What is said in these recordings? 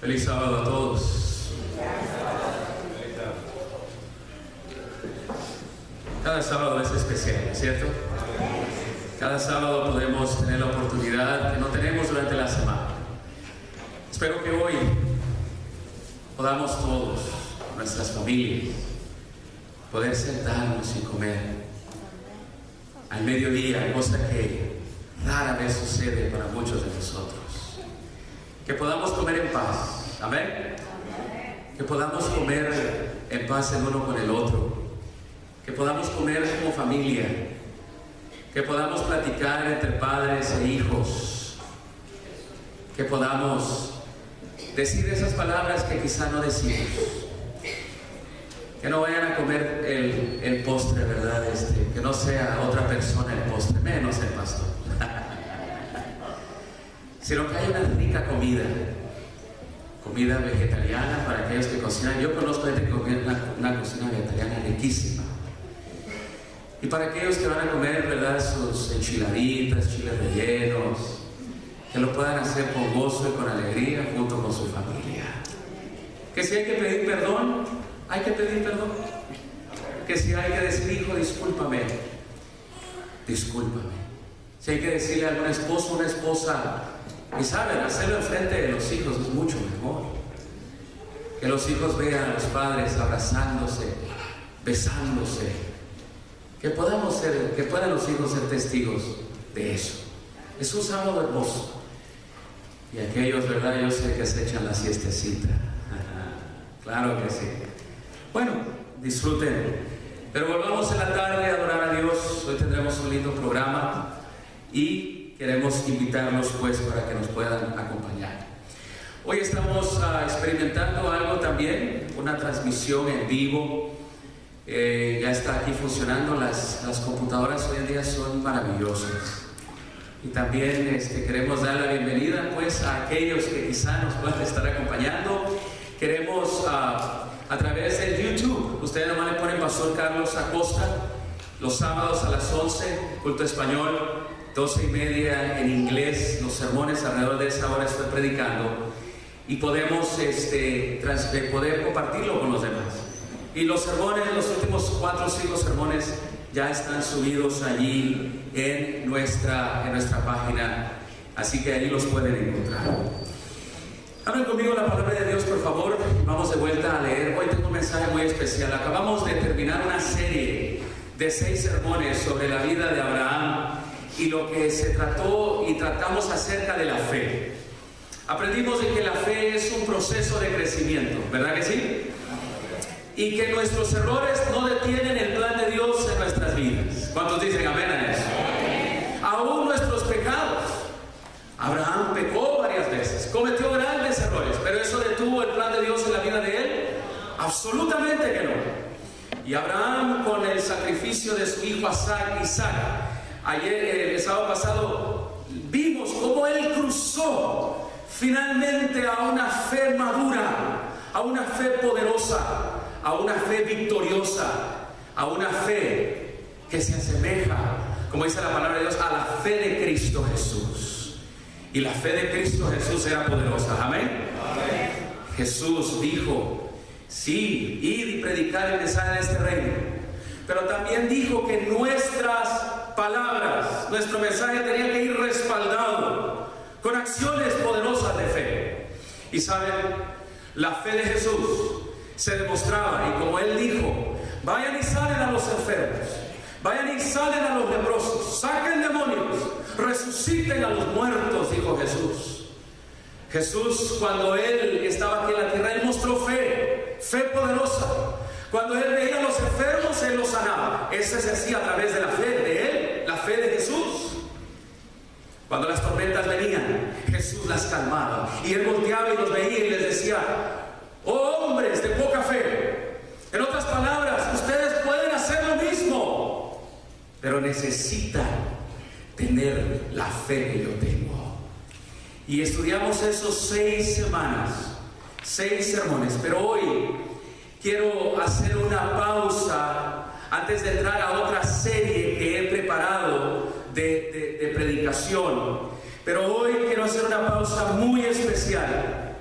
Feliz sábado a todos. Cada sábado es especial, ¿cierto? Cada sábado podemos tener la oportunidad que no tenemos durante la semana. Espero que hoy podamos todos, nuestras familias, poder sentarnos y comer al mediodía, cosa que rara vez sucede para muchos de nosotros. Que podamos comer en paz, amén. Que podamos comer en paz el uno con el otro. Que podamos comer como familia. Que podamos platicar entre padres e hijos. Que podamos decir esas palabras que quizá no decimos. Que no vayan a comer el postre, ¿verdad? Que no sea otra persona el postre, menos el pastor. Sino que haya una rica comida vegetariana para aquellos que cocinan. Yo conozco gente que come una cocina vegetariana riquísima. Y para aquellos que van a comer, ¿verdad?, sus enchiladitas, chiles rellenos, que lo puedan hacer con gozo y con alegría junto con su familia. Que si hay que pedir perdón, hay que pedir perdón. Que si hay que decir, hijo, discúlpame. Si hay que decirle a algún esposo o una esposa, y saben, hacerlo enfrente de los hijos es mucho mejor. Que los hijos vean a los padres abrazándose, besándose. Que puedan los hijos ser testigos de eso. Es un sábado hermoso. Y aquellos, ¿verdad? Yo sé que se echan la siestecita. Claro que sí. Bueno, disfruten. Pero volvamos en la tarde a adorar a Dios. Hoy tendremos un lindo programa y queremos invitarlos pues para que nos puedan acompañar. Hoy estamos experimentando algo también, una transmisión en vivo. Ya está aquí funcionando, las computadoras hoy en día son maravillosas. Y también queremos dar la bienvenida pues a aquellos que quizá nos puedan estar acompañando. Queremos a través de YouTube, ustedes nomás le ponen Pastor Carlos Acosta, los sábados a las 11, culto español, 12:30 en inglés, los sermones alrededor de esa hora estoy predicando. Y podemos poder compartirlo con los demás. Y los sermones, los últimos 4 o 5 sermones ya están subidos allí en nuestra página, así que ahí los pueden encontrar. Hablen conmigo la palabra de Dios, por favor. Vamos de vuelta a leer. Hoy tengo un mensaje muy especial. Acabamos de terminar una serie de 6 sermones sobre la vida de Abraham y lo que se trató y tratamos acerca de la fe. Aprendimos de que la fe es un proceso de crecimiento, ¿verdad que sí? Y que nuestros errores no detienen el plan de Dios en nuestras vidas. ¿Cuántos dicen amén a eso? Aún nuestros pecados. Abraham pecó varias veces, cometió grandes errores, pero ¿eso detuvo el plan de Dios en la vida de él? Absolutamente que no. Y Abraham, con el sacrificio de su hijo Isaac, ayer, el sábado pasado, vimos cómo él cruzó finalmente a una fe madura, a una fe poderosa, a una fe victoriosa, a una fe que se asemeja, como dice la palabra de Dios, a la fe de Cristo Jesús. Y la fe de Cristo Jesús era poderosa, ¿amén? Amén. Jesús dijo, sí, ir y predicar el mensaje de este reino. Pero también dijo que nuestras palabras, nuestro mensaje tenía que ir respaldado con acciones poderosas de fe. Y saben, la fe de Jesús se demostraba, y como él dijo, vayan y salen a los enfermos, vayan y salen a los leprosos, saquen demonios, resuciten a los muertos, dijo Jesús. Jesús, cuando él estaba aquí en la tierra, él mostró fe poderosa. Cuando él veía a los enfermos, él los sanaba. Eso se hacía a través de la fe de él, la fe de Jesús. Cuando las tormentas venían, Jesús las calmaba, y él volteaba y los veía y les decía, oh hombres de poca fe. En otras palabras, ustedes pueden hacer lo mismo, pero necesitan tener la fe que yo tengo. Y estudiamos esos 6 semanas, 6 sermones, pero hoy quiero hacer una pausa antes de entrar a otra serie que he preparado de predicación. Pero hoy quiero hacer una pausa muy especial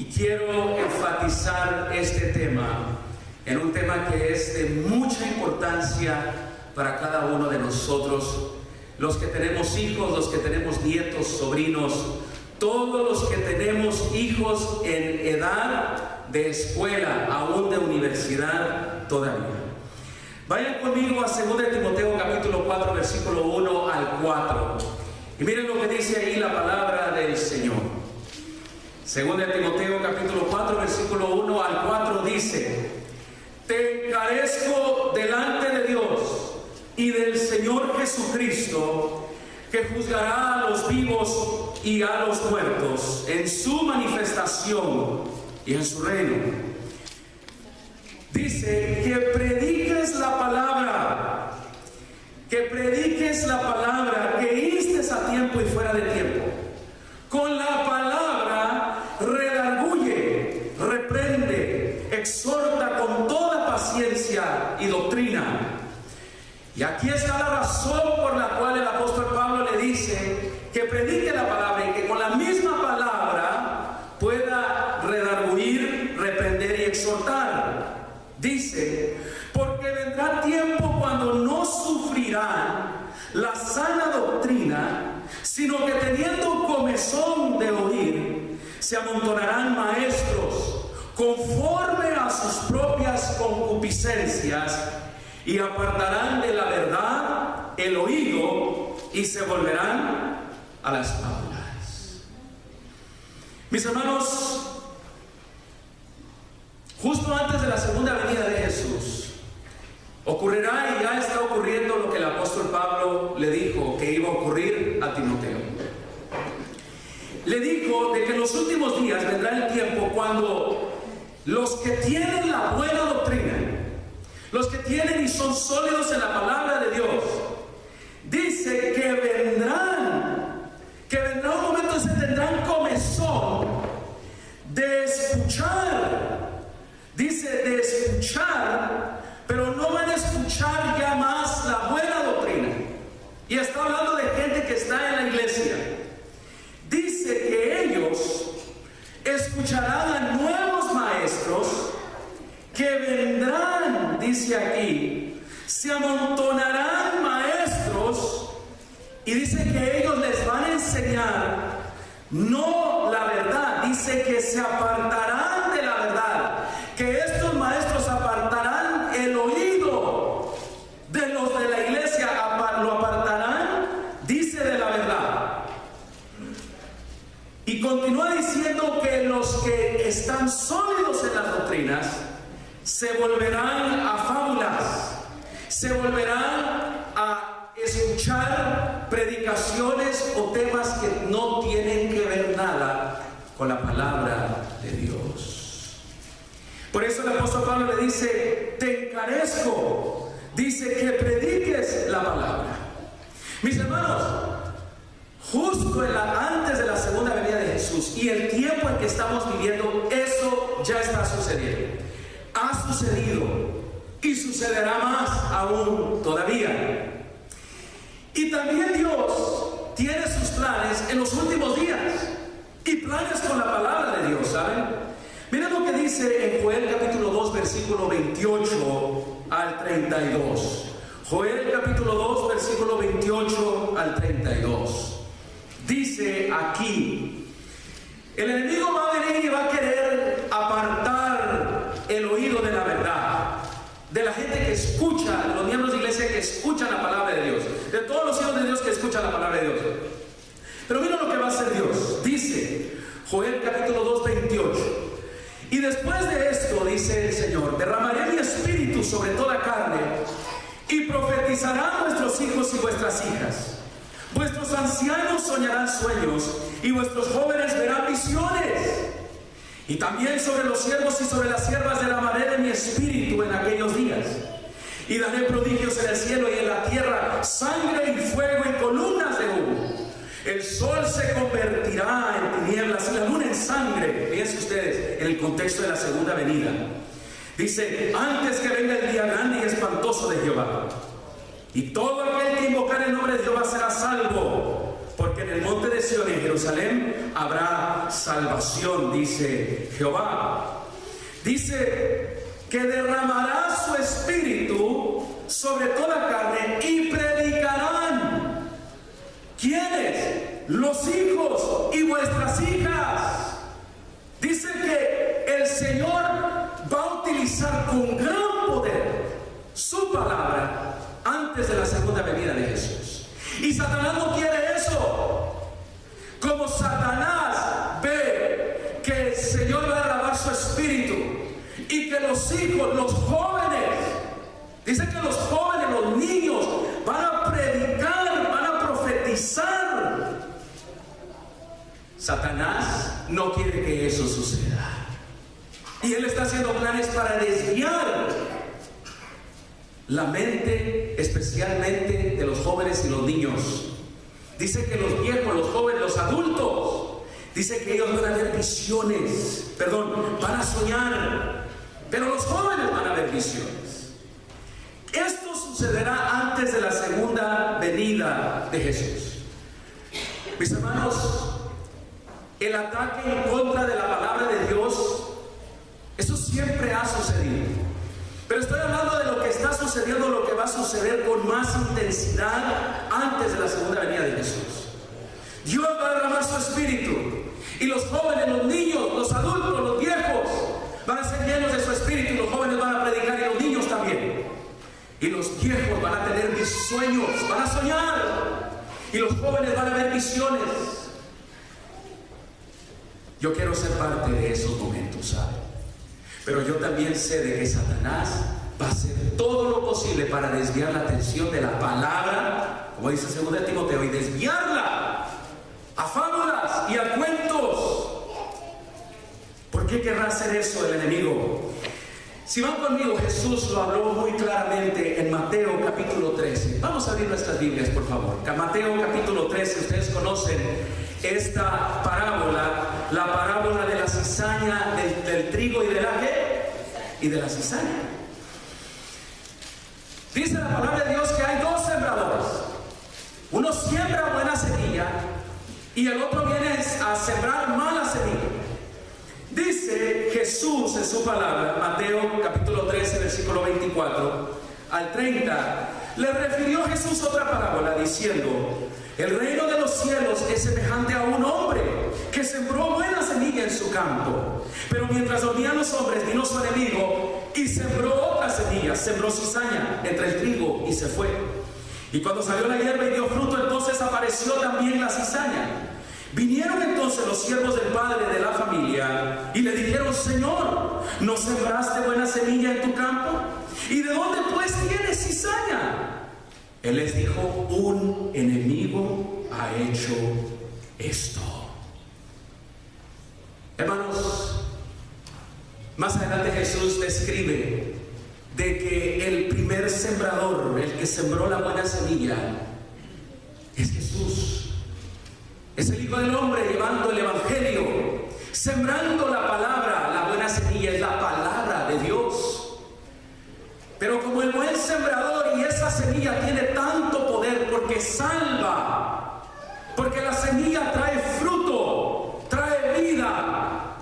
Y quiero enfatizar este tema en un tema que es de mucha importancia para cada uno de nosotros, los que tenemos hijos, los que tenemos nietos, sobrinos, todos los que tenemos hijos en edad de escuela, aún de universidad todavía. Vayan conmigo a 2 Timoteo capítulo 4, versículo 1 al 4. Y miren lo que dice ahí la palabra del Señor. 2 Timoteo capítulo 4, versículo 1 al 4 dice: Te encarezco delante de Dios y del Señor Jesucristo, que juzgará a los vivos y a los muertos en su manifestación y en su reino. Dice que prediques la palabra, que instes a tiempo y fuera de tiempo. Con la palabra redarguye, reprende, exhorta con toda paciencia y doctrina. Y aquí está la razón por la cual el apóstol Pablo le dice que predique la palabra y que con la misma palabra pueda redarguir, reprender y exhortar. Dice, porque vendrá tiempo cuando no sufrirán la sana doctrina, sino que teniendo comezón de oír, se amontonarán maestros conforme a sus propias concupiscencias, y apartarán de la verdad el oído y se volverán a las fábulas. Mis hermanos, justo antes de la segunda venida de Jesús, ocurrirá, y ya está ocurriendo, lo que el apóstol Pablo le dijo que iba a ocurrir a Timoteo. Le dijo de que en los últimos días vendrá el tiempo cuando los que tienen la buena doctrina, los que tienen y son sólidos en la palabra de Dios, dice que vendrá un momento en que tendrán comezón de escuchar. Dice de escuchar, pero no van a escuchar ya más la buena doctrina. Y está hablando de gente que está en la iglesia. Dice que ellos escucharán a nuevos maestros que vendrán, dice aquí, se amontonarán maestros, y dice que ellos les van a enseñar no la verdad, dice que se apartarán de la verdad, que estos maestros apartarán el oído de los de la iglesia, lo apartarán, dice, de la verdad. Y continúa diciendo que los que están sólidos en las doctrinas se volverán a fábulas, se volverán a escuchar predicaciones o temas que no tienen que ver nada con la palabra de Dios. Por eso el apóstol Pablo le dice: te encarezco, dice que prediques la palabra. Mis hermanos, justo antes de la segunda venida de Jesús y el tiempo en que estamos viviendo, eso ya está sucediendo. Ha sucedido y sucederá más aún todavía. Y también Dios tiene sus planes en los últimos días, y planes con la palabra de Dios, ¿saben? Miren lo que dice en Joel capítulo 2, versículo 28 al 32. Joel capítulo 2, versículo 28 al 32. Dice aquí: el enemigo va a venir y va a querer apartar el oído de la verdad, de la gente que escucha, de los miembros de iglesia que escuchan la palabra de Dios, de todos los hijos de Dios que escuchan la palabra de Dios. Pero mira lo que va a hacer Dios. Dice Joel capítulo 2, 28: y después de esto, dice el Señor, derramaré mi espíritu sobre toda carne, y profetizarán vuestros hijos y vuestras hijas. Vuestros ancianos soñarán sueños, y vuestros jóvenes verán visiones. Y también sobre los siervos y sobre las siervas derramaré de mi espíritu en aquellos días. Y daré prodigios en el cielo y en la tierra, sangre y fuego y columnas de humo. El sol se convertirá en tinieblas y la luna en sangre. Fíjense ustedes, en el contexto de la segunda venida. Dice: antes que venga el día grande y espantoso de Jehová. Y todo aquel que invocar el nombre de Jehová será salvo. porque en el monte de Sión y en Jerusalén habrá salvación, dice Jehová. Dice que derramará su espíritu sobre toda carne y predicarán. ¿Quiénes? Los hijos y vuestras hijas. Dice que el Señor va a utilizar con gran poder su palabra antes de la segunda venida de Jesús. Y Satanás no quiere eso. Como Satanás ve que el Señor va a derramar su espíritu y que los hijos, los jóvenes, dice que los jóvenes, los niños van a predicar, van a profetizar. Satanás no quiere que eso suceda. Y él está haciendo planes para desviar la mente, especialmente de los jóvenes y los niños. Dice que los viejos, los jóvenes, los adultos, dice que ellos van a ver visiones, van a soñar, pero los jóvenes van a ver visiones. Esto sucederá antes de la segunda venida de Jesús. Mis hermanos, el ataque en contra de la palabra de Dios, eso siempre ha sucedido. Pero estoy hablando de lo que está sucediendo, lo que va a suceder con más intensidad antes de la segunda venida de Jesús. Dios va a derramar su espíritu y los jóvenes, los niños, los adultos, los viejos van a ser llenos de su espíritu, y los jóvenes van a predicar y los niños también. Y los viejos van a tener sueños, van a soñar, y los jóvenes van a ver visiones. Yo quiero ser parte de esos momentos, ¿sabe? Pero yo también sé de que Satanás va a hacer todo lo posible para desviar la atención de la palabra, como dice 2 Timoteo, y desviarla a fábulas y a cuentos. ¿Por qué querrá hacer eso el enemigo? Si van conmigo, Jesús lo habló muy claramente en Mateo capítulo 13. Vamos a abrir nuestras Biblias, por favor. Mateo capítulo 13, ustedes conocen esta parábola, la parábola de la cizaña, del trigo y de la ¿qué? Y de la cizaña. Dice la palabra de Dios que hay dos sembradores. Uno siembra buena semilla y el otro viene a sembrar mala semilla. Dice Jesús en su palabra, Mateo capítulo 13, versículo 24 al 30, le refirió Jesús otra parábola diciendo: el reino de los cielos es semejante a un hombre que sembró buena semilla en su campo. Pero mientras dormían los hombres, vino su enemigo y sembró otra semilla, sembró cizaña entre el trigo y se fue. Y cuando salió la hierba y dio fruto, entonces apareció también la cizaña. Vinieron entonces los siervos del padre de la familia y le dijeron: Señor, ¿no sembraste buena semilla en tu campo? ¿Y de dónde pues tienes cizaña? Él les dijo: un enemigo ha hecho esto. Hermanos, más adelante Jesús describe de que el primer sembrador, el que sembró la buena semilla, es Jesús. Es el Hijo del Hombre llevando el Evangelio, sembrando la palabra. La buena semilla es la palabra de Dios. Pero como el buen sembrador, y esa semilla tiene tanto poder porque salva, porque la semilla trae fruto, trae vida,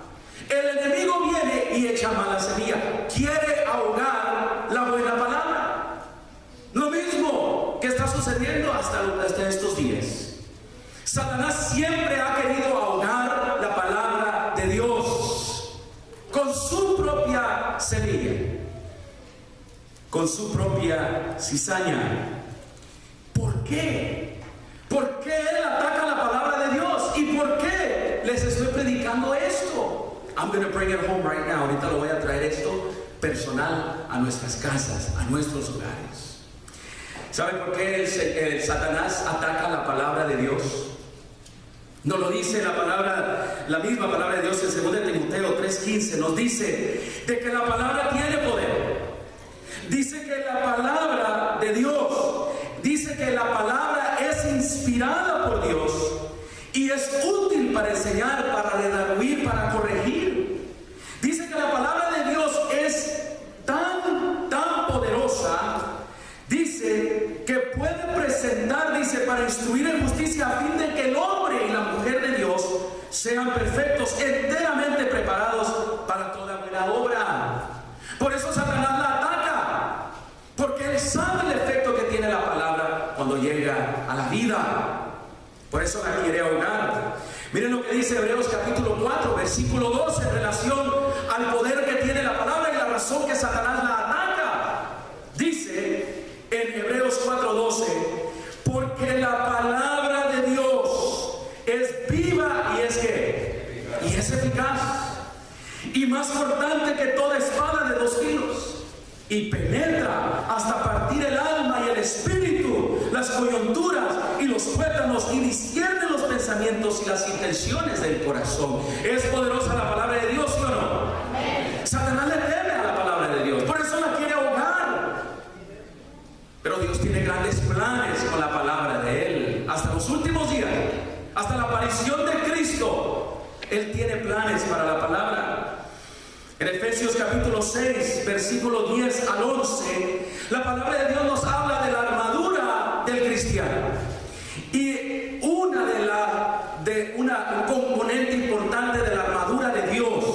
el enemigo viene y echa mala semilla, quiere ahogar la buena palabra. Lo mismo que está sucediendo hasta estos días. Satanás siempre ha querido ahogar la palabra de Dios con su propia semilla, con su propia cizaña. ¿Por qué? ¿Por qué él ataca la palabra de Dios? ¿Y por qué les estoy predicando esto? I'm going to bring it home right now. Ahorita lo voy a traer esto personal a nuestras casas, a nuestros hogares. ¿Saben por qué el Satanás ataca la palabra de Dios? Nos lo dice la palabra, la misma palabra de Dios en 2 Timoteo 3:15. Nos dice de que la palabra tiene poder. Dice que la palabra de Dios, dice que la palabra es inspirada por Dios y es útil para enseñar, para redarguir, para corregir. Dice que la palabra de Dios es tan poderosa, dice que puede presentar presentar, dice, para instruir en justicia, a fin de que el hombre y la mujer de Dios sean perfectos, enteramente preparados para toda buena obra. Por eso Satanás la ataca, porque él sabe el efecto que tiene la palabra cuando llega a la vida. Por eso la quiere ahogar. Miren lo que dice Hebreos capítulo 4, versículo 12, en relación al poder que tiene la palabra y la razón que Satanás la ataca. Dice en Hebreos 4:12, porque la palabra de Dios es viva y es ¿qué? Y es eficaz, y más cortante que toda espada de dos filos, y penetra hasta partir el alma y el espíritu, las coyunturas y los tuétanos, y discierne los pensamientos y las intenciones del corazón. ¿Es poderosa la palabra de Dios, sí o no? Amén. Satanás le teme a la palabra de Dios, por eso la quiere ahogar. Pero Dios tiene grandes planes con la palabra de Él. Hasta los últimos días, hasta la aparición de Cristo, Él tiene planes para la palabra. En Efesios capítulo 6, versículo 10 al 11, la palabra de Dios nos habla de la armadura del cristiano. Y un componente importante de la armadura de Dios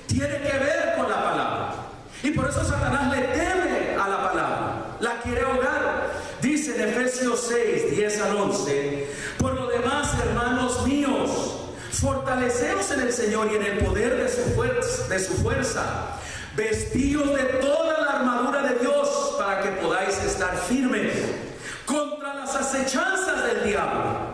tiene que ver con la palabra. Y por eso Satanás le teme a la palabra, la quiere ahogar. Dice en Efesios 6, 10 al 11, por lo demás, hermanos míos, fortaleceos en el Señor y en el poder de su fuerza. Vestíos de toda la armadura de Dios para que podáis estar firmes contra las acechanzas del diablo.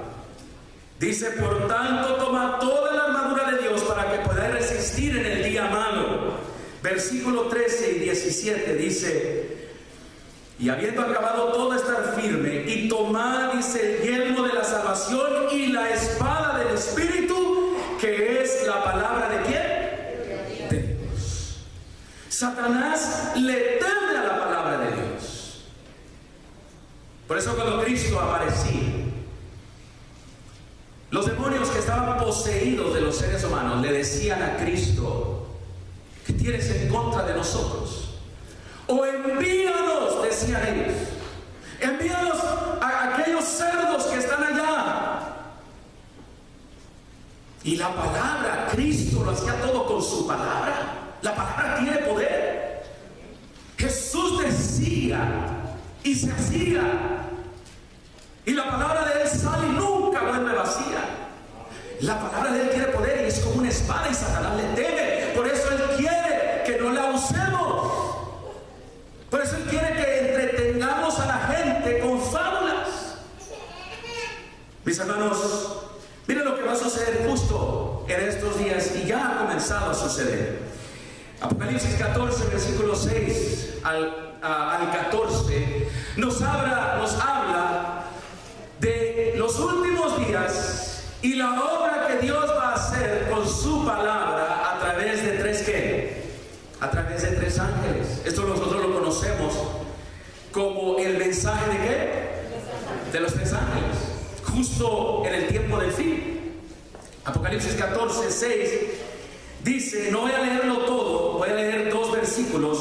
Dice, por tanto, tomad toda la armadura de Dios para que podáis resistir en el día malo. Versículo 13 y 17 dice, y habiendo acabado todo, estar firme, y tomad, dice, el yelmo de la salvación y la espada del Espíritu, que es la palabra de ¿quién? De Dios. Satanás le teme a la palabra de Dios. Por eso cuando Cristo aparecía, los demonios que estaban poseídos de los seres humanos le decían a Cristo, ¿qué tienes en contra de nosotros? O envíanos, decían ellos, envíanos a aquellos cerdos que están allá. Y la palabra, Cristo lo hacía todo con su palabra. La palabra tiene poder. Jesús decía y se hacía, y la palabra de Él sale y nunca vuelve vacía. La palabra de Él tiene poder y es como una espada, y Satanás le teme. Por eso Él quiere que no la usemos. Por eso Él quiere que entretengamos a la gente con fábulas. Mis hermanos, miren lo que va a suceder justo en estos días, y ya ha comenzado a suceder. Apocalipsis 14, versículo 6 al 14 nos habla de los últimos días y la obra que Dios va a hacer con su palabra a través de tres ¿qué? A través de tres ángeles. Esto nosotros lo conocemos como el mensaje de ¿qué? De los tres ángeles, justo en el tiempo del fin. Apocalipsis 14, 6 dice, no voy a leerlo todo, voy a leer 2 versículos.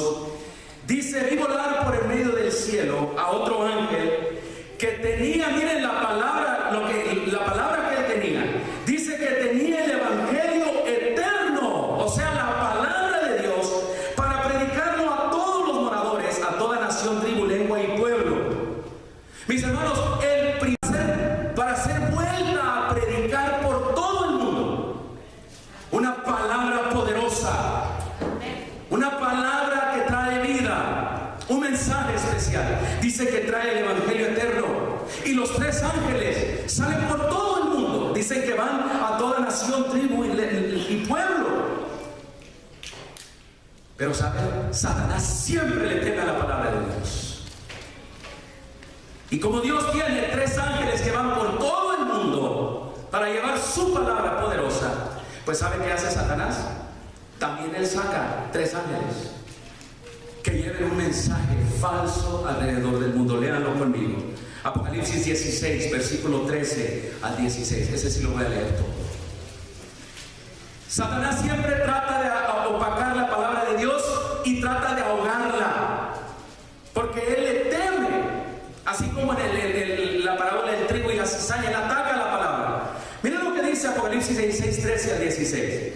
Dice, vi volar por el medio del cielo a otro ángel que tenía, miren la palabra, la palabra que él tenía. Dice que tenía el evangelio eterno, o sea, la palabra de Dios, para predicarlo a todos los moradores, a toda nación, tribu, lengua y pueblo. Mis hermanos, para ser vuelta a predicar por todo el mundo una palabra poderosa, una palabra que trae vida, un mensaje especial. Dice que trae el evangelio eterno, y los tres ángeles salen por todo el mundo. Dicen que van a toda nación, tribu y pueblo. Pero ¿saben? Satanás siempre le teme a la palabra de Dios. Y como Dios tiene tres ángeles que van por todo el mundo para llevar su palabra poderosa, pues ¿sabe qué hace Satanás? También él saca tres ángeles que lleven un mensaje falso alrededor del mundo. Léanlo conmigo. Apocalipsis 16, versículo 13 al 16. Ese sí lo voy a leer todo. Satanás siempre trata de opacar la palabra de Dios y trata de ahogarla, porque él le teme. Así como en la parábola del trigo y la cizaña, él ataca la palabra. Miren lo que dice Apocalipsis 16, 13 al 16.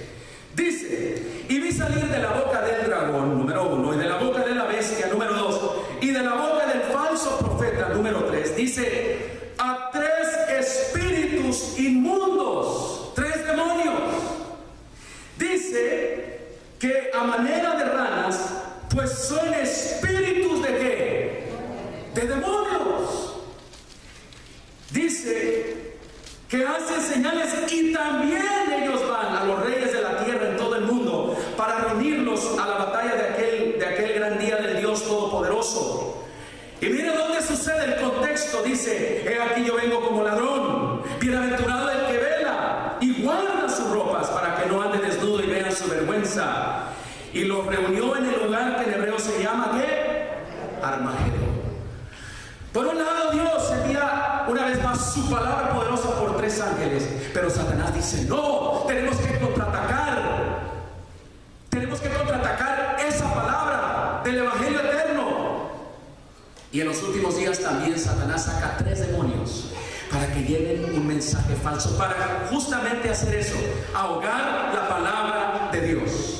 Dice: y vi salir de la boca del dragón, número 1, y de la boca de la bestia, número 2, y de la boca del falso profeta, número 3, dice, a 3 espíritus inmundos, 3 demonios. Dice que a manera de ranas, pues son espíritus de ¿qué? De demonios. Dice que hacen señales y también ellos van a los reyes de la tierra en todo el mundo para reunirlos a la batalla de aquel gran día del Dios Todopoderoso. Y mire dónde sucede el contexto. Dice: he aquí yo vengo como ladrón, bienaventurado el que vela y guarda sus ropas para que no ande desnudo y vean su vergüenza. Y los reunió en el lugar que en hebreo se llama ¿qué? Armagedón. Por un lado, Dios envía una vez más su palabra poderosa por 3 ángeles, pero Satanás dice: no, tenemos que contraatacar. Tenemos que contraatacar esa palabra del evangelio eterno. Y en los últimos días también Satanás saca 3 demonios para que lleven un mensaje falso, para justamente hacer eso, ahogar la palabra de Dios.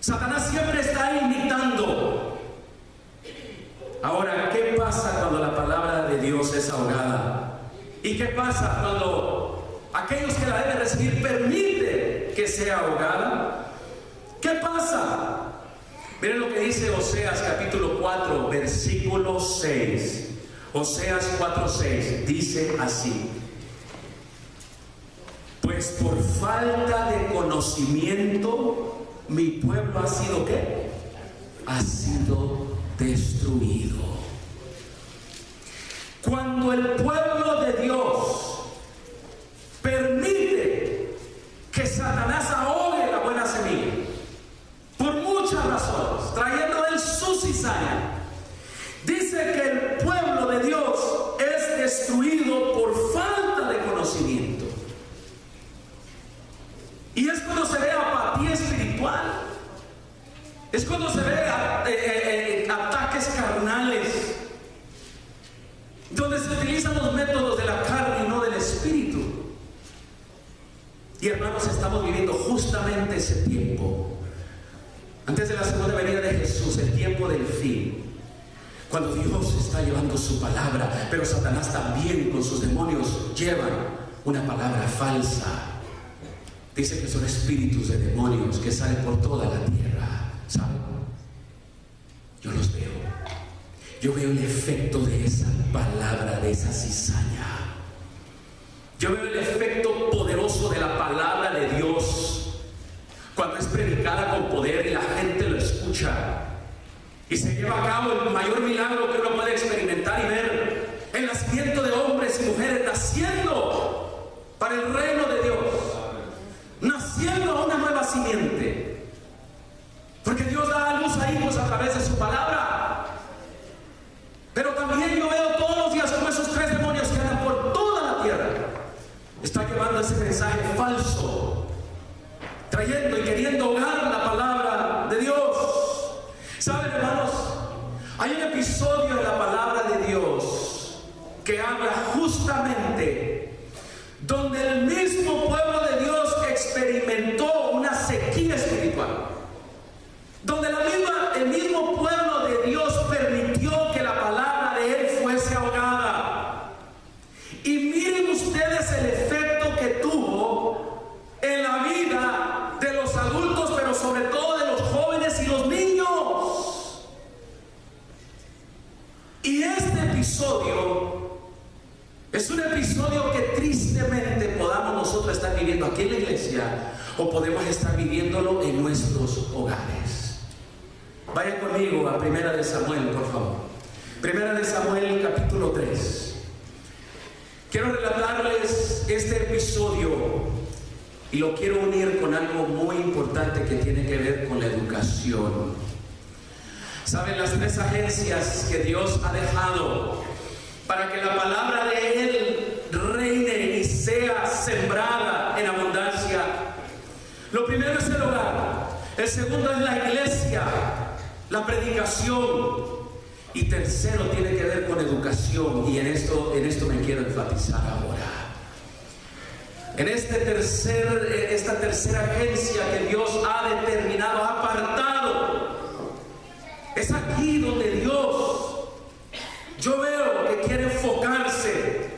Satanás siempre está imitando. Ahora, ¿qué pasa cuando la palabra de Dios es ahogada? ¿Y qué pasa cuando aquellos que la deben recibir permiten que sea ahogada? ¿Qué pasa? Miren lo que dice Oseas capítulo 4, versículo 6. Oseas 4:6 dice así: pues por falta de conocimiento mi pueblo ha sido ¿qué? Ha sido destruido. Cuando el pueblo de Dios permite que Satanás ahogue la buena semilla, por muchas razones, trayendo él su cizaña, dice que el pueblo de Dios es destruido por falta de conocimiento. Y es cuando se ve apatía espiritual, es cuando se ve ataques carnales, donde se utilizan los métodos de la carne y no del espíritu. Y hermanos, estamos viviendo justamente ese tiempo, antes de la segunda venida de Jesús, el tiempo del fin, cuando Dios está llevando su palabra, pero Satanás también con sus demonios llevan una palabra falsa. Dice que son espíritus de demonios que salen por toda la tierra. ¿Saben? Yo los veo. Yo veo el efecto de esa palabra, de esa cizaña. Yo veo el efecto poderoso de la palabra de Dios cuando es predicada con poder y la gente lo escucha. Y se lleva a cabo el mayor milagro que uno puede experimentar y ver: el nacimiento de hombres y mujeres naciendo para el reino de Dios, naciendo a una nueva simiente, porque Dios da a luz a hijos a través de su palabra. Pero también yo veo todos los días como esos 3 demonios que andan por toda la tierra están llevando ese mensaje falso, trayendo y queriendo ahogar la palabra de Dios. ¿Saben, hermanos? Hay un episodio en la palabra de Dios que habla justamente donde el mismo pueblo de Dios experimentó una sequía espiritual, donde el mismo pueblo de Dios permitió que la palabra de Él fuese ahogada. Y miren ustedes el efecto que tuvo en la vida de los adultos, pero sobre todo de los jóvenes y los niños. Y este episodio es un episodio que tristemente podamos nosotros estar viviendo aquí en la iglesia, o podemos estar viviéndolo en nuestros hogares. Vayan conmigo a Primera de Samuel, por favor. Primera de Samuel, capítulo 3. Quiero relatarles este episodio y lo quiero unir con algo muy importante que tiene que ver con la educación. ¿Saben? Las 3 agencias que Dios ha dejado para que la palabra de Él reine y sea sembrada en abundancia. Lo primero es el hogar, el segundo es la iglesia, la predicación, Y tercero tiene que ver con educación, y en esto me quiero enfatizar ahora. En esta tercera agencia que Dios ha determinado, ha apartado, es aquí donde Dios, yo veo que quiere enfocarse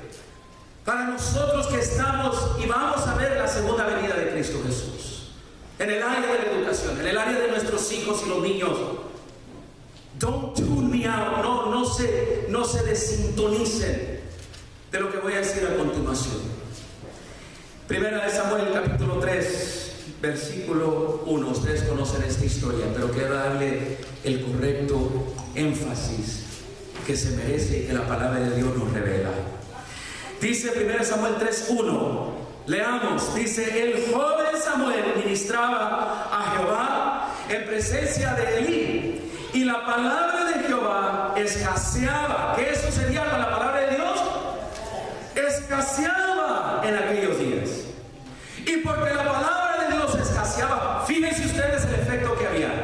para nosotros que estamos y vamos a ver la segunda venida de Cristo Jesús. En el área de la educación, en el área de nuestros hijos y los niños. Don't tune me out, no se desintonicen de lo que voy a decir a continuación. Primera de Samuel, capítulo 3, versículo 1. Ustedes conocen esta historia, pero quiero darle el correcto énfasis que se merece y que la palabra de Dios nos revela. Dice 1 Samuel 3:1. Leamos, dice: el joven Samuel ministraba a Jehová en presencia de Elí, y la palabra de Jehová escaseaba. ¿Qué sucedía con la palabra de Dios? Escaseaba en aquellos días. Y porque la palabra de Dios escaseaba, fíjense ustedes el efecto que había.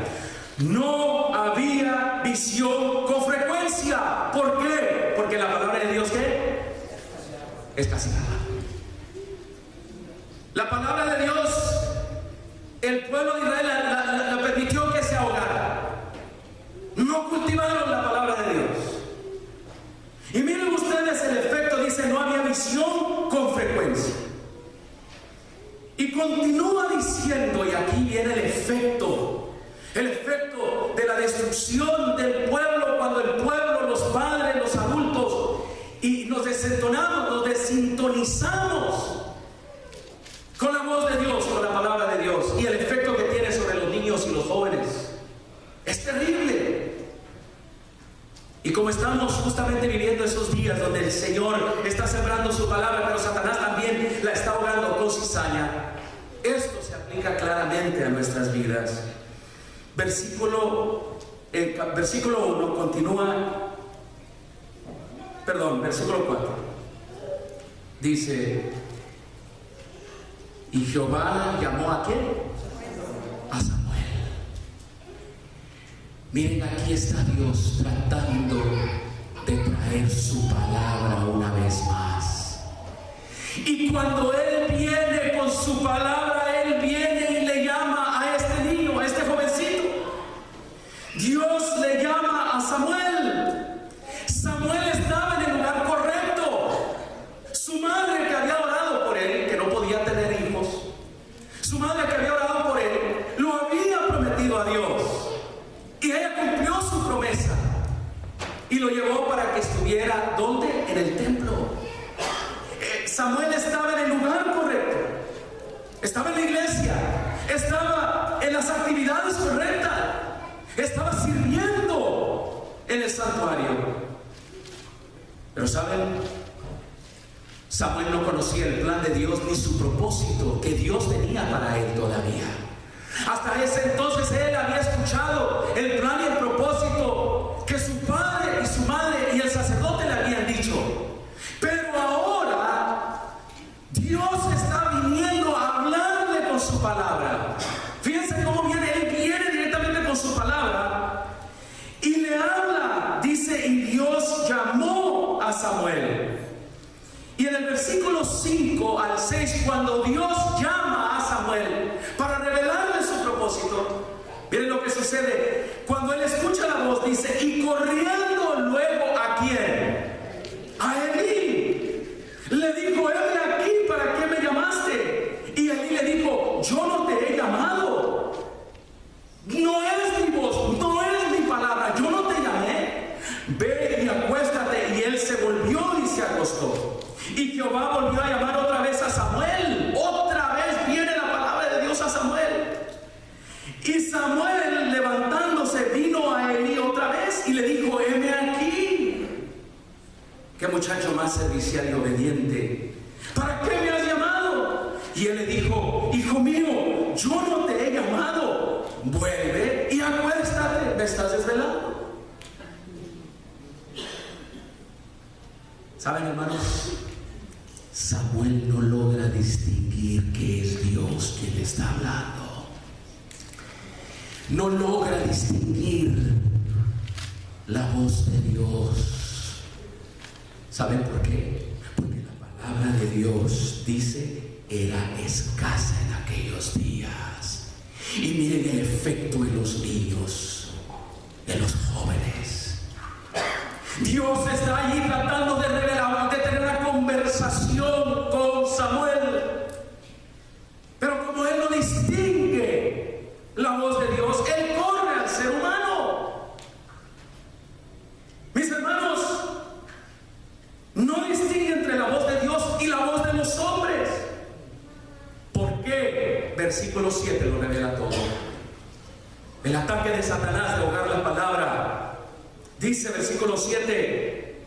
No había visión con frecuencia. ¿Por qué? Porque la palabra de Dios, ¿qué? Escaseaba. La palabra de Dios, el pueblo de Israel la permitió que se ahogara. No cultivaron la palabra de Dios. Y miren ustedes el efecto, dice: no había visión con frecuencia. Y continúa diciendo, y aquí viene el efecto de la destrucción del pueblo, cuando el pueblo, los padres, los adultos, y nos desentonamos, nos desintonizamos con la voz de Dios, con la palabra de Dios, y el efecto que tiene sobre los niños y los jóvenes es terrible. Y como estamos justamente viviendo esos días donde el Señor está sembrando su palabra, pero Satanás también la está ahogando con cizaña, esto se aplica claramente a nuestras vidas. Versículo 1 continúa, versículo 4. Dice: y Jehová llamó ¿a quién? A Samuel. Miren, aquí está Dios tratando de traer su palabra una vez más. Y cuando Él viene con su palabra, Él viene y le llama a este niño, a este jovencito. Dios le llama a Samuel. Samuel estaba en el lugar correcto. Su madre, que había orado por él, que no podía tener hijos, su madre que había orado por él, lo había prometido a Dios. Y ella cumplió su promesa y lo llevó para que estuviera, ¿dónde? En el templo. Samuel estaba en el lugar correcto, estaba en la iglesia, estaba en las actividades correctas, estaba sirviendo en el santuario. Pero ¿saben? Samuel no conocía el plan de Dios ni su propósito que Dios tenía para él todavía. Hasta ese entonces él había escuchado el plan y el propósito que su padre y su madre y el sacerdote le habían dicho. Pero ahora Dios está viniendo a hablarle con su palabra. Fíjense cómo viene, él viene directamente con su palabra y le habla. Dice: y Dios llamó a Samuel. Y en el versículo 5 al 6, cuando Dios llama a Samuel para revelarle su propósito, miren lo que sucede. Cuando él escucha la voz, dice: y corriendo luego ¿a quién? A Elí. Le dijo: heme aquí, ¿para qué me llamaste? Y Elí le dijo: yo no te he llamado. No es mi voz, no es mi palabra, yo no te llamé. Ve y acuéstate. Y él se volvió y se acostó. Y Jehová volvió a llamar otra vez a Samuel. Otra vez viene la palabra de Dios a Samuel. Y Samuel, levantándose, vino a Elí otra vez y le dijo: heme aquí. Qué muchacho más servicial y obediente. ¿Para qué me has llamado? Y él le dijo: hijo mío, yo no te he llamado. Vuelve y acuéstate. ¿Me estás desvelando? ¿Saben, hermanos? Samuel no logra distinguir que es Dios quien le está hablando. No logra distinguir la voz de Dios. ¿Saben por qué? Porque la palabra de Dios, dice, era escasa en aquellos días. Y miren el efecto en los niños, de los jóvenes. Dios está allí tratando de revelar, de tener una conversación con Samuel. Pero como él no distingue la voz de Dios, él corre al ser humano. Mis hermanos, no distingue entre la voz de Dios y la voz de los hombres. ¿Por qué? Versículo 7 lo revela todo. El ataque de Satanás de ahogar la palabra. Dice versículo 7: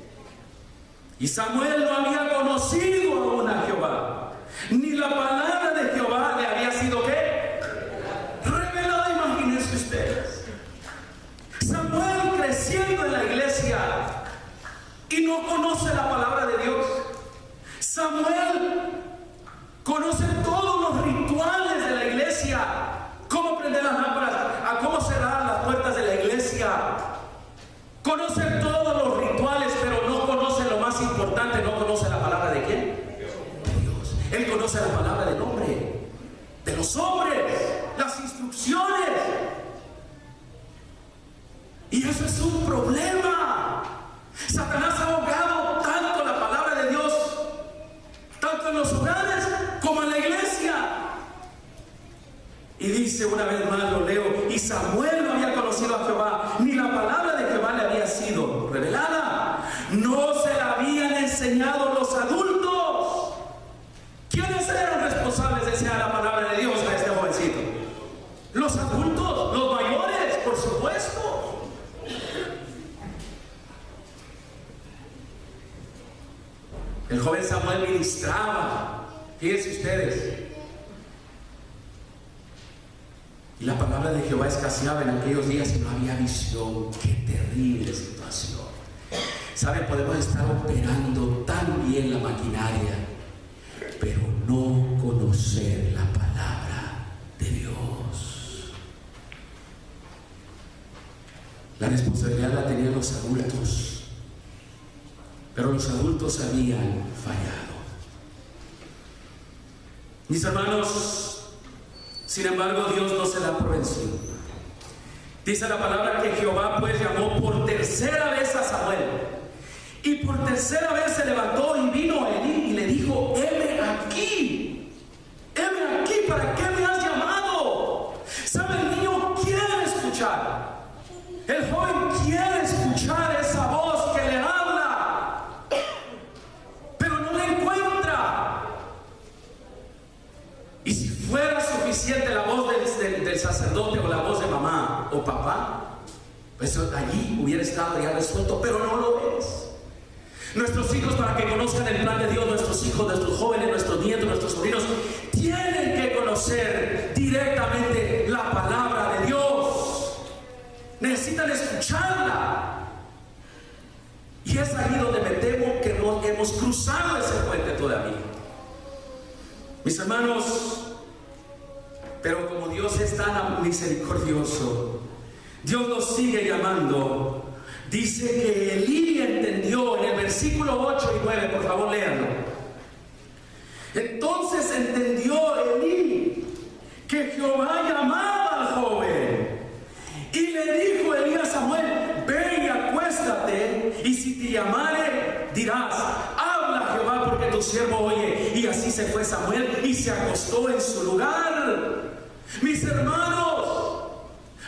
y Samuel no había conocido aún a Jehová, ni la palabra de Jehová le había sido ¿qué? Revelada. Imagínense ustedes, Samuel creciendo en la iglesia y no conoce la palabra de Dios. Samuel conoce todos los rituales de la iglesia, cómo prender las lámparas, a cómo cerrar las puertas de la iglesia. Conoce todos los rituales, pero no conoce lo más importante. No conoce la palabra de quién? De Dios. Él conoce la palabra del hombre, de los hombres, las instrucciones. Y eso es un problema. Satanás ha ahogado tanto la palabra de Dios, tanto en los hogares como en la iglesia. Y dice una vez más, lo leo: y Samuel no había conocido a Jehová, ni la palabra de Jehová le había sido revelada. No se la habían enseñado los adultos. ¿Quiénes eran responsables de enseñar la palabra de Dios a este jovencito? Los adultos, los mayores, por supuesto. El joven Samuel ministraba, fíjense ustedes, y la palabra de Jehová escaseaba en aquellos días y no había visión. Qué terrible situación. ¿Saben? Podemos estar operando tan bien la maquinaria, pero no conocer la palabra de Dios. La responsabilidad la tenían los adultos, pero los adultos habían fallado. Mis hermanos, sin embargo, Dios no se la provenció. Dice la palabra que Jehová pues llamó por tercera vez a Samuel, y por tercera vez se levantó y vino a Elí y le dijo: heme aquí, ¿para qué me has llamado? ¿Sabe? El niño quiere escuchar, el joven quiere escuchar esa voz que le habla, pero no la encuentra. Y si fuera suficiente la voz del sacerdote o la voz de mamá o papá, pues allí hubiera estado ya resuelto, pero no lo es. Nuestros hijos, para que conozcan el plan de Dios, nuestros hijos, nuestros jóvenes, nuestros nietos, nuestros sobrinos, tienen que conocer directamente la palabra de Dios. Necesitan escucharla. Y es ahí donde me temo que no hemos cruzado ese puente todavía. Mis hermanos, pero como Dios es tan misericordioso, Dios nos sigue llamando. Dice que Elí entendió en el versículo 8 y 9, por favor léanlo. Entonces entendió Elí que Jehová llamaba al joven, y le dijo Elí a Samuel: ven y acuéstate, y si te llamare dirás: habla Jehová, porque tu siervo oye. Y así se fue Samuel y se acostó en su lugar. Mis hermanos,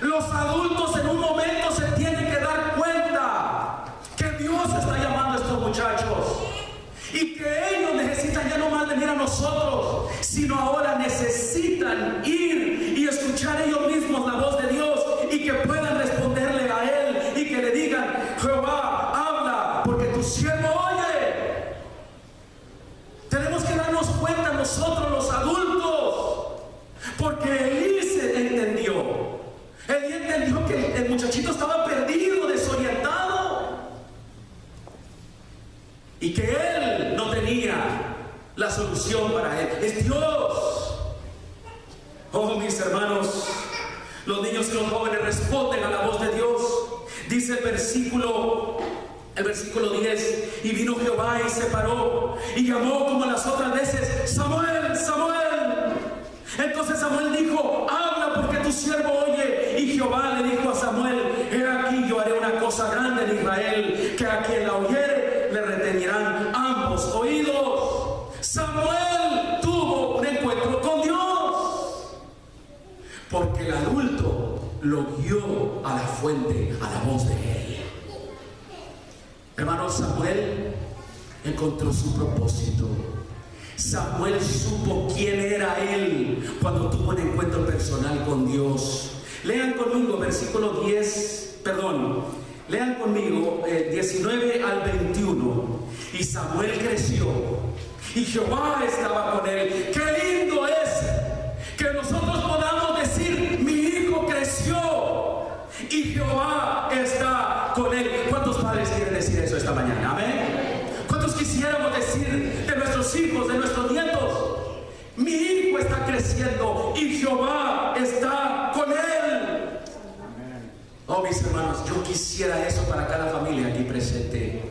los adultos en un momento se tienen que dar cuenta que Dios está llamando a estos muchachos, y que ellos necesitan ya no más venir a nosotros, sino ahora necesitan ir y escuchar ellos mismos la voz de Dios, y que puedan responderle a Él y que le digan: Jehová, habla, porque tu siervo oye. Tenemos que darnos cuenta nosotros los adultos, porque Elí se entendió. Elí entendió que el muchachito estaba perdido, desorientado, y que él no tenía la solución para él. Es Dios. Oh, mis hermanos, los niños y los jóvenes responden a la voz de Dios. Dice el versículo 10: y vino Jehová y se paró y llamó como las otras veces: Samuel, Samuel. Entonces Samuel dijo: habla, porque tu siervo oye. Y Jehová le dijo a Samuel: he aquí, yo haré una cosa grande en Israel, que a quien la oyere le retenerán ambos oídos. Samuel tuvo un encuentro con Dios, porque el adulto lo guió a la fuente, a la voz de él. Hermano, Samuel encontró su propósito. Samuel supo quién era él cuando tuvo un encuentro personal con Dios. Lean conmigo versículo 19 al 21. Y Samuel creció y Jehová estaba con él. Qué lindo es que nosotros podamos decir: mi hijo creció y Jehová está con él. ¿Cuántos padres quieren decir eso esta mañana? Amén. ¿Cuántos quisiéramos decir de nuestros hijos, de nuestros nietos: mi hijo está creciendo y Jehová está con él? Oh, mis hermanos, yo quisiera eso para cada familia aquí presente.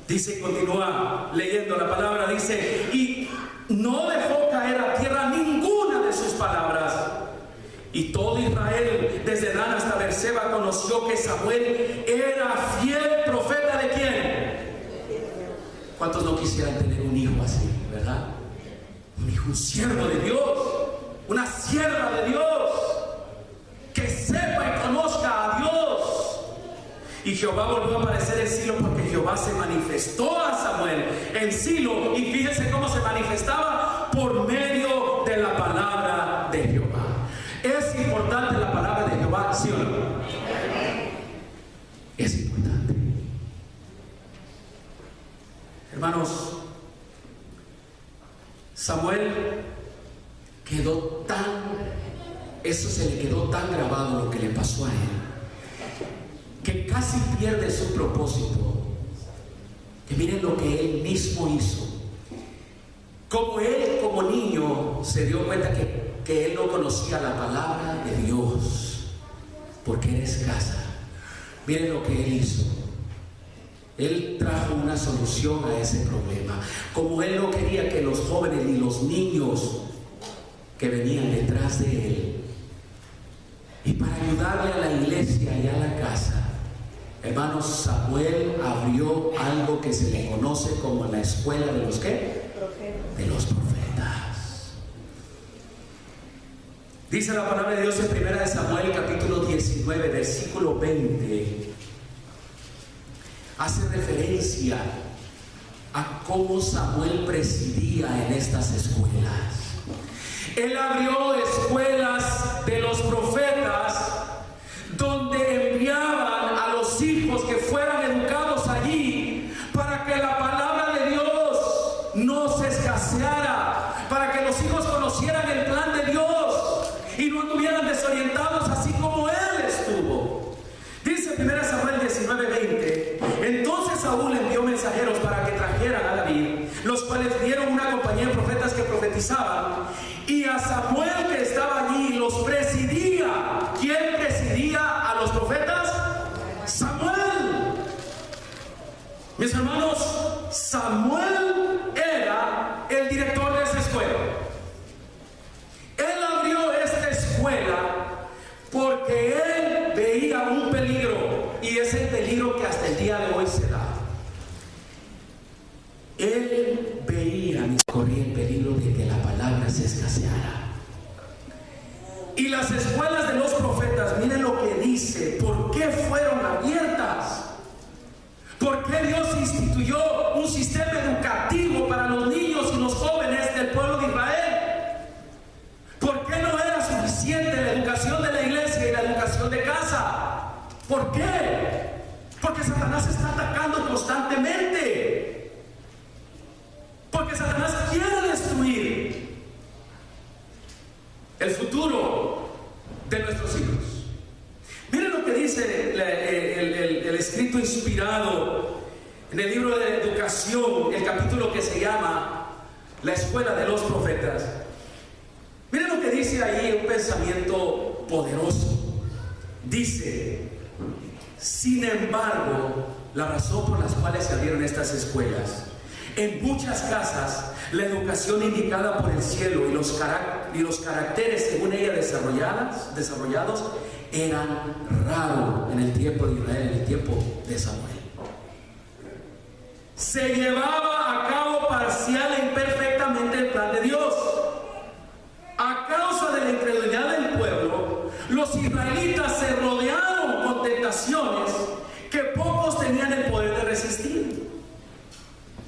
Dice, continúa leyendo la palabra, dice: y no dejó caer a tierra ninguna de sus palabras. Y todo Israel, desde Dan hasta Beerseba, conoció que Samuel era fiel profeta de quién. ¿Cuántos no quisieran tener un hijo así, verdad? Un hijo, un siervo de Dios, una sierva de Dios, que sepa y conozca a Dios. Y Jehová volvió a aparecer en Silo, porque Jehová se manifestó a Samuel en Silo. Y fíjense cómo se manifestaba: por medio de la palabra de Jehová. ¿Es importante la palabra de Jehová, sí o no? Es importante. Hermanos, Samuel eso se le quedó tan grabado lo que le pasó a él, que casi pierde su propósito. Que miren lo que él mismo hizo. Como él, como niño, se dio cuenta que él no conocía la palabra de Dios, porque era escasa. Miren lo que él hizo. Él trajo una solución a ese problema. Como él no quería que los jóvenes ni los niños que venían detrás de él, y para ayudarle a la iglesia y a la casa, hermanos, Samuel abrió algo que se le conoce como la escuela de los ¿qué? De los profetas. Dice la palabra de Dios en 1 Samuel capítulo 19 versículo 20. Hace referencia a cómo Samuel presidía en estas escuelas. Él abrió escuelas de los profetas, donde enviaban a los hijos que fueran educados allí, para que la palabra de Dios no se escaseara, para que los hijos conocieran el plan de Dios y no anduvieran desorientados así como él estuvo. Dice 1 Samuel 19:20: entonces Saúl envió mensajeros para que trajeran a David, los cuales dieron una compañía de profetas que profetizaban, y a Samuel, que estaba allí, los presidía. ¿Quién presidía a los profetas? Samuel. Mis hermanos, Samuel era el director de esa escuela. Él abrió esta escuela porque él veía un peligro, y es el peligro que hasta el día de hoy se da. Él veía y corría el peligro de que la palabra se escaseara. Y las escuelas de los profetas, miren lo que dice: ¿por qué fueron abiertas? ¿Por qué Dios instituyó un sistema educativo para los niños y los jóvenes del pueblo de Israel? ¿Por qué no era suficiente la educación de la iglesia y la educación de casa? ¿Por qué? Porque Satanás está atacando constantemente. Porque Satanás quiere destruir el futuro de nuestros hijos. Miren lo que dice el escrito inspirado en el libro de Educación, el capítulo que se llama La Escuela de los Profetas. Miren lo que dice ahí, un pensamiento poderoso. Dice: Sin embargo, la razón por las cuales se abrieron estas escuelas, en muchas casas, la educación indicada por el cielo y los caracteres según ella desarrollados eran raros en el tiempo de Israel, en el tiempo de Samuel. Se llevaba a cabo parcial e imperfectamente el plan de Dios. A causa de la incredulidad del pueblo, los israelitas se rodearon con tentaciones que pocos tenían el poder de resistir.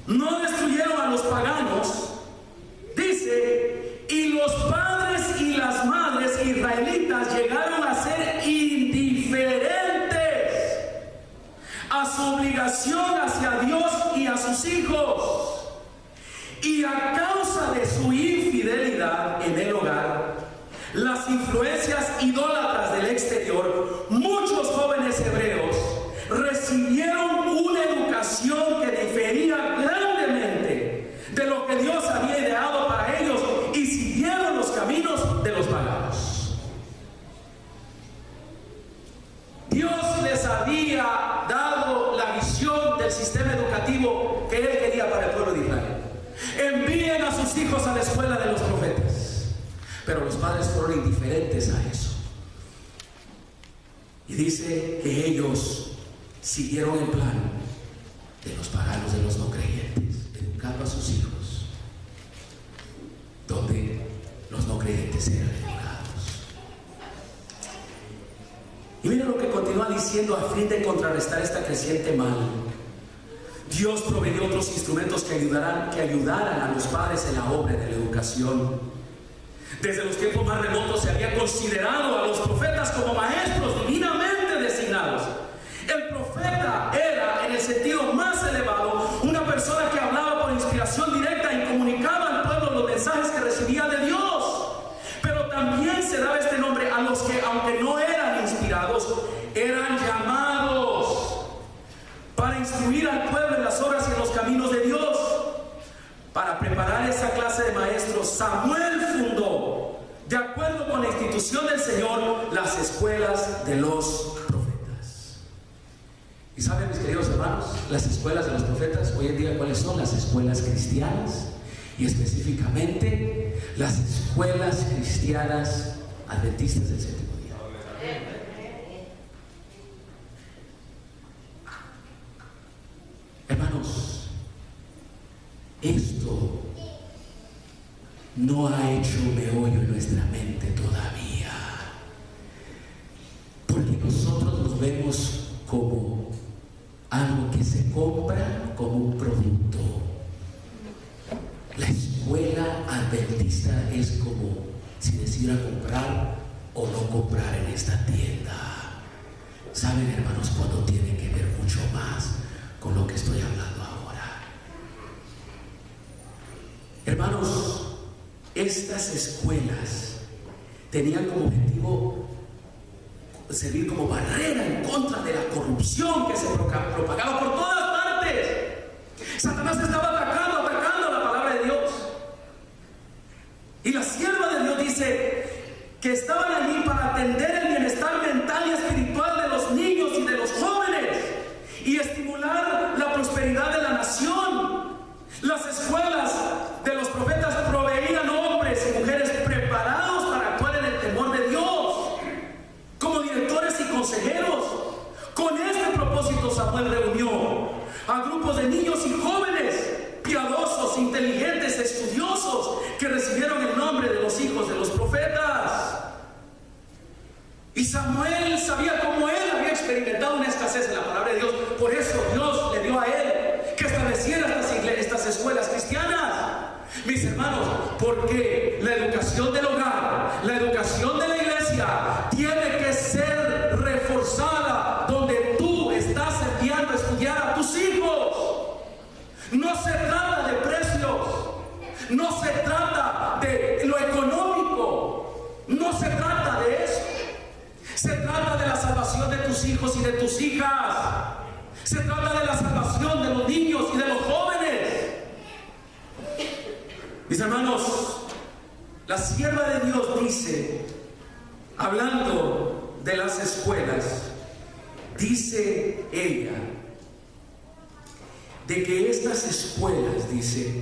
No destruyeron a los paganos, dice, y los padres y las madres israelitas llegaron a ser indiferentes a su obligación hacia Dios y a sus hijos. Y a causa de su infidelidad en el hogar, las influencias idólatras del exterior, muchos jóvenes hebreos recibieron una educación que difería grandemente de lo que Dios había ideado para ellos y siguieron los caminos de los paganos. Dios les había dado la visión del sistema educativo que Él quería para el pueblo de Israel. Envíen a sus hijos a la escuela de los profetas. Pero los padres fueron indiferentes a eso. Y dice que ellos siguieron el plan de los paganos, de los no creyentes, educando a sus hijos donde los no creyentes eran educados. Y mira lo que continúa diciendo a fin de contrarrestar esta creciente mal. Dios proveyó otros instrumentos que ayudaran a los padres en la obra de la educación. Desde los tiempos más remotos se había considerado a los profetas como maestros divinamente designados. El profeta era, en el sentido más elevado, una persona que hablaba por inspiración directa y comunicaba al pueblo los mensajes que recibía de Dios. Pero también se daba este nombre a los que, aunque no eran inspirados, eran llamados para instruir al pueblo en las obras y en los caminos de Dios. Para preparar esa clase de maestros, Samuel fundó, de acuerdo con la institución del Señor, las escuelas de los profetas. Y saben, mis queridos hermanos, las escuelas de los profetas hoy en día, ¿cuáles son? Las escuelas cristianas, y específicamente las escuelas cristianas adventistas del séptimo día. Hermanos, esto no ha hecho meollo en nuestra mente todavía, porque nosotros nos vemos como algo que se compra como un producto. La escuela adventista es como si decidiera comprar o no comprar en esta tienda. Saben, hermanos, cuando tiene que ver mucho más con lo que estoy hablando ahora. Hermanos, estas escuelas tenían como objetivo servir como barrera en contra de la corrupción que se propagaba por todas partes. Satanás estaba atacando la palabra de Dios. Y la sierva de Dios dice que estaban allí para atender el bienestar mental y espiritual de los niños y de los jóvenes y estimular la prosperidad de la nación. Las escuelas de los profetas proveían hombres y mujeres preparados para actuar en el temor de Dios, como directores y consejeros. Con este propósito Samuel reunió a grupos de niños y jóvenes piadosos, inteligentes, estudiosos, que recibieron el nombre de los hijos de los profetas. Y Samuel sabía cómo él había experimentado una escasez en la palabra de Dios. Por eso Dios le dio a él que estableciera estas escuelas cristianas. Mis hermanos, porque la educación del hogar, la educación de la iglesia tiene que ser reforzada donde tú estás enviando a estudiar a tus hijos. No se trata de precios, no se trata de lo económico, no se trata de eso. Se trata de la salvación de tus hijos y de tus hijas. Se trata de la salvación de los niños y de los jóvenes. Mis hermanos, la sierva de Dios dice, hablando de las escuelas, dice ella, de que estas escuelas, dice,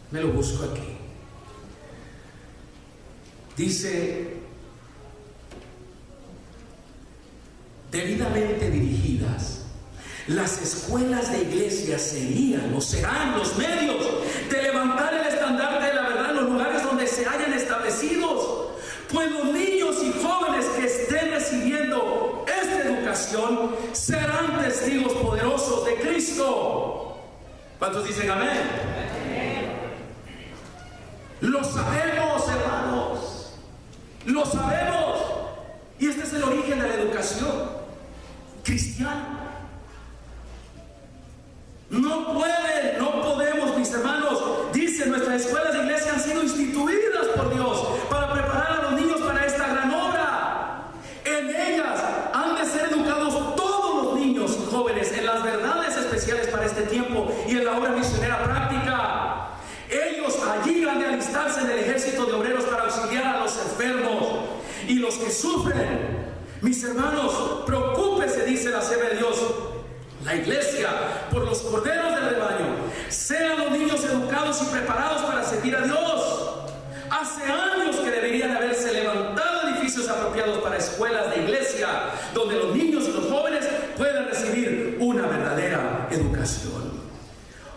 me lo busco aquí, dice, debidamente dirigidas, las escuelas de iglesia serían o serán los medios de levantar el estandarte de la verdad en los lugares donde se hayan establecidos, pues los niños y jóvenes que estén recibiendo esta educación serán testigos poderosos de Cristo. ¿Cuántos dicen amén? Lo sabemos, hermanos, lo sabemos, y este es el origen de la educación cristiana. No podemos, mis hermanos, dice, nuestras escuelas de iglesia han sido instituidas por Dios para preparar a los niños para esta gran obra. En ellas han de ser educados todos los niños y jóvenes en las verdades especiales para este tiempo y en la obra misionera práctica. Ellos allí han de alistarse en el ejército de obreros para auxiliar a los enfermos y los que sufren. Mis hermanos, preocúpese, dice la sierva de Dios, la iglesia, por los corderos del rebaño. Sean los niños educados y preparados para servir a Dios. Hace años que deberían haberse levantado edificios apropiados para escuelas de iglesia, donde los niños y los jóvenes puedan recibir una verdadera educación.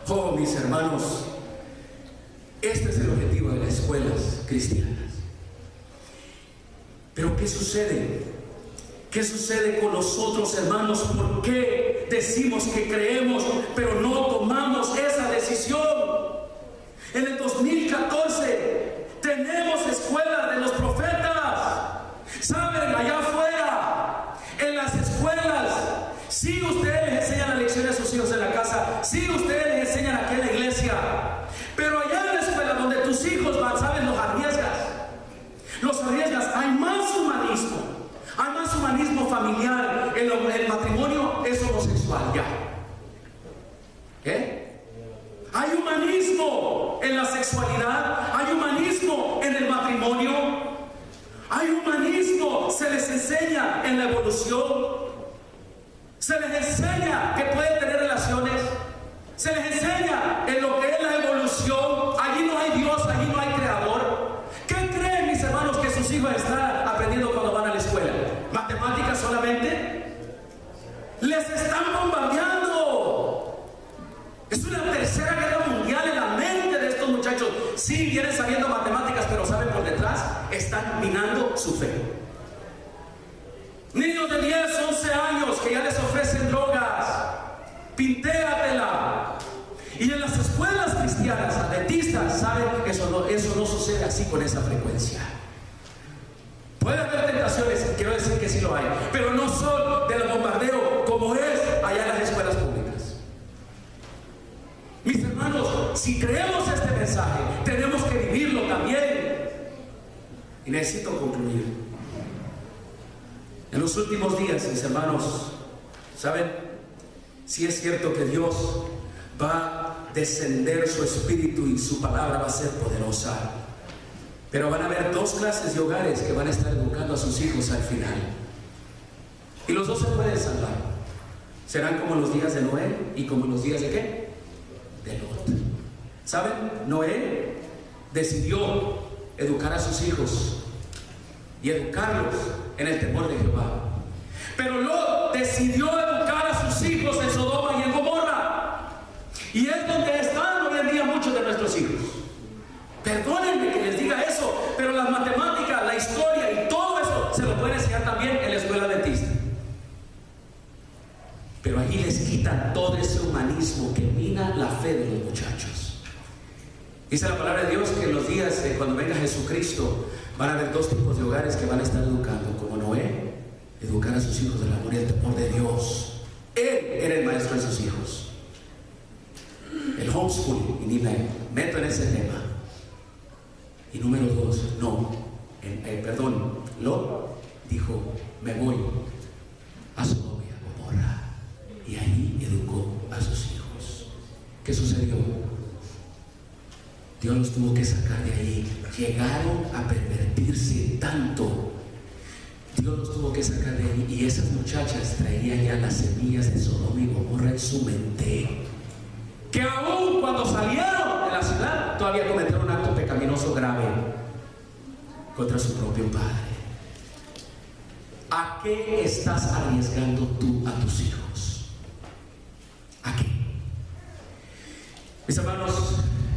Oh, mis hermanos, este es el objetivo de las escuelas cristianas. Pero ¿qué sucede? ¿Qué sucede con nosotros, hermanos? ¿Por qué decimos que creemos, pero no tomamos esa decisión? En el 2014 tenemos escuelas de los profetas. ¿Saben? Allá afuera, en las escuelas, sí ustedes les enseñan la lección a sus hijos en la casa, sí ustedes les enseñan aquí en la iglesia, pero allá en la escuela donde tus hijos van, ¿saben? Los arriesgas, hay más humanismo. Hay más humanismo familiar. El matrimonio es homosexual ya. ¿Qué? Hay humanismo en la sexualidad. Hay humanismo en el matrimonio. Hay humanismo. Se les enseña en la evolución. Se les enseña que pueden tener relaciones. Se les enseña en lo que es la evolución. Allí no hay Dios, allí no hay creador. ¿Qué creen, mis hermanos, que sus hijos están aprendiendo cuando van a la escuela? ¿Matemáticas solamente? Les están bombardeando. Es una tercera guerra mundial en la mente de estos muchachos. Sí, vienen sabiendo matemáticas, pero saben por detrás, están minando su fe. Niños de 10, 11 años que ya les ofrecen drogas. Pintéatela. Y en las escuelas cristianas, adventistas, saben que eso no sucede así con esa frecuencia. Puede haber tentaciones, quiero decir que sí lo hay, pero no son del bombardeo como es allá en las escuelas públicas. Mis hermanos, si creemos este mensaje, tenemos que vivirlo también. Y necesito concluir. En los últimos días, mis hermanos, ¿saben? Sí es cierto que Dios va a descender su espíritu y su palabra va a ser poderosa. Pero van a haber dos clases de hogares que van a estar educando a sus hijos al final. Y los dos se pueden salvar. Serán como los días de Noé y como los días de ¿qué? De Lot. ¿Saben? Noé decidió educar a sus hijos y educarlos en el temor de Jehová. Pero Lot decidió educar a sus hijos en Sodoma y en Gomorra. Y es donde están hoy en día muchos de nuestros hijos. Perdónenme que les diga eso, pero las matemáticas, la historia y todo eso se lo pueden enseñar también en la escuela adventista. Pero allí les quitan todo ese humanismo que mina la fe de los muchachos. Dice la palabra de Dios que en los días cuando venga Jesucristo van a haber dos tipos de hogares que van a estar educando, como Noé, educar a sus hijos del amor y el temor de Dios. Él era el maestro de sus hijos. El homeschooling, y ni me meto en ese tema. Y número dos, Lot dijo, me voy a Sodoma y a Gomorra, y ahí educó a sus hijos. ¿Qué sucedió? Dios los tuvo que sacar de ahí. Llegaron a pervertirse tanto Dios los tuvo que sacar de ahí, y esas muchachas traían ya las semillas de Sodoma y Gomorra en su mente, que aún cuando salieron de la ciudad todavía cometieron un acto pecaminoso grave contra su propio padre. ¿A qué estás arriesgando tú a tus hijos? ¿A qué? Mis hermanos,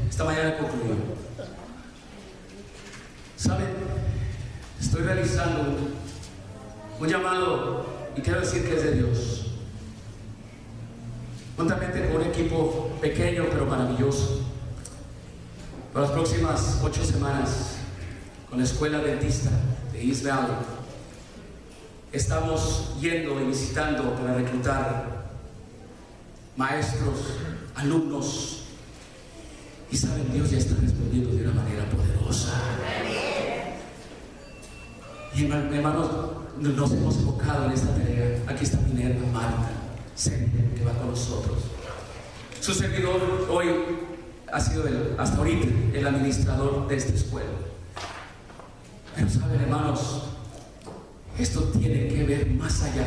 esta mañana concluyo. ¿Saben? Estoy realizando un llamado, y quiero decir que es de Dios, juntamente con un equipo pequeño pero maravilloso, para las próximas 8 semanas, con la escuela dentista de East Valley. Estamos yendo y visitando para reclutar maestros, alumnos, y saben, Dios ya está respondiendo de una manera poderosa. Y hermanos, nos hemos enfocado en esta tarea. Aquí está Minerva, Marta, Celia, que va con nosotros. Su servidor hoy ha sido hasta ahorita el administrador de esta escuela. Pero saben, hermanos, esto tiene que ver más allá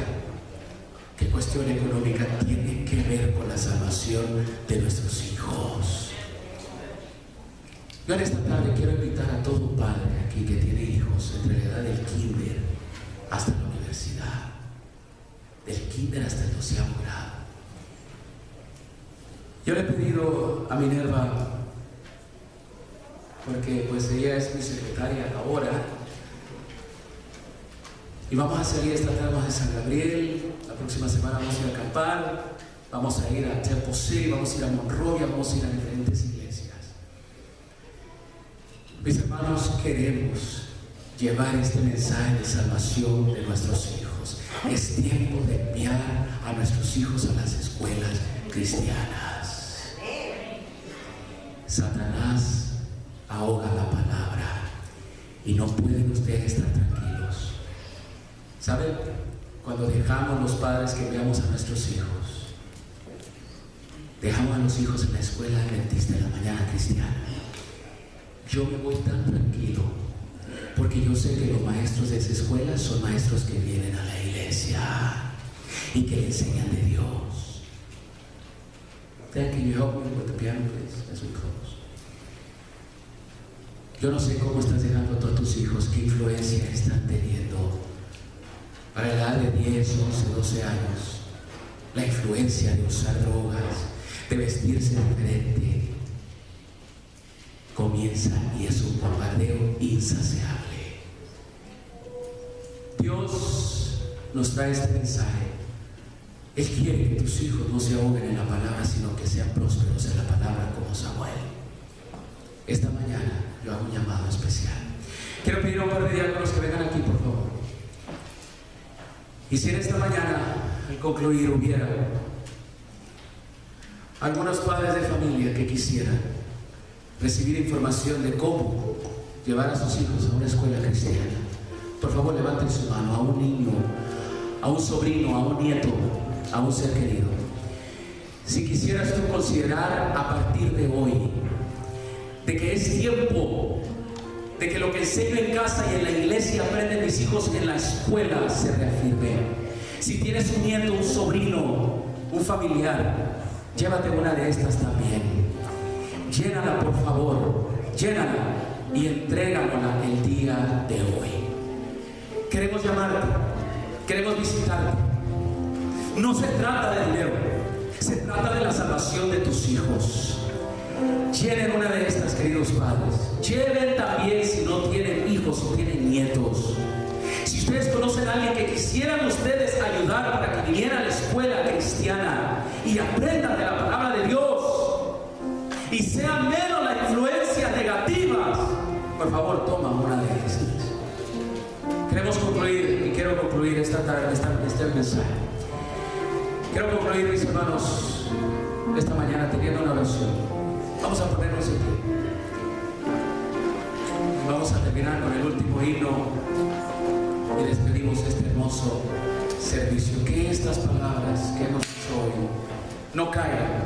que cuestión económica, tiene que ver con la salvación de nuestros hijos. Yo en esta tarde quiero invitar a todo padre aquí que tiene hijos entre la edad del kinder hasta la universidad, del kinder hasta el 12º grado. Yo le he pedido a Minerva, porque pues ella es mi secretaria ahora, y vamos a salir esta tarde, vamos a San Gabriel, la próxima semana vamos a ir a acampar, vamos a ir a Temple City, vamos a ir a Monrovia, vamos a ir a diferentes iglesias. Mis hermanos, queremos llevar este mensaje de salvación de nuestros hijos. Es tiempo de enviar a nuestros hijos a las escuelas cristianas. Satanás ahoga la palabra y no pueden ustedes estar tranquilos. ¿Saben? Cuando dejamos los padres que veamos a nuestros hijos, dejamos a los hijos en la escuela adventista de la mañana cristiana, yo me voy tan tranquilo, porque yo sé que los maestros de esa escuela son maestros que vienen a la iglesia y que le enseñan de Dios. Dad, can you help me with the piano, please, as we close? Yo no sé cómo estás dejando a todos tus hijos, qué influencia están teniendo para la edad de 10, 11, 12 años. La influencia de usar drogas, de vestirse diferente, comienza, y es un bombardeo insaciable. Dios nos trae este mensaje. Él quiere que tus hijos no se ahoguen en la palabra, sino que sean prósperos en la palabra como Samuel. Esta mañana yo hago un llamado especial. Quiero pedir a un par de diáconos que vengan aquí, por favor. Y si en esta mañana, al concluir, hubiera algunos padres de familia que quisieran recibir información de cómo llevar a sus hijos a una escuela cristiana, por favor levanten su mano, a un niño, a un sobrino, a un nieto, a un ser querido. Si quisieras tú considerar a partir de hoy de que es tiempo de que lo que enseño en casa y en la iglesia aprenden mis hijos en la escuela se reafirme. Si tienes un nieto, un sobrino, un familiar, llévate una de estas también. Llénala, por favor, llénala y entrégamela el día de hoy. Queremos llamarte, queremos visitarte. No se trata de dinero, se trata de la salvación de tus hijos. Lleven una de estas, queridos padres. Lleven también, si no tienen hijos o tienen nietos. Si ustedes conocen a alguien que quisieran ustedes ayudar para que viniera a la escuela cristiana y aprendan de la palabra de Dios y sea menos la influencia negativa, por favor, toma una de estas. Queremos concluir, y quiero concluir esta tarde, este mensaje. Quiero concluir, mis hermanos, esta mañana teniendo una oración. Vamos a ponernos en pie. Vamos a terminar con el último himno y despedimos este hermoso servicio. Que estas palabras que hemos dicho hoy no caigan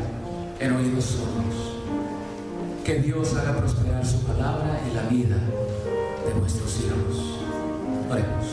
en oídos sordos. Que Dios haga prosperar su palabra en la vida de nuestros hijos. Oremos.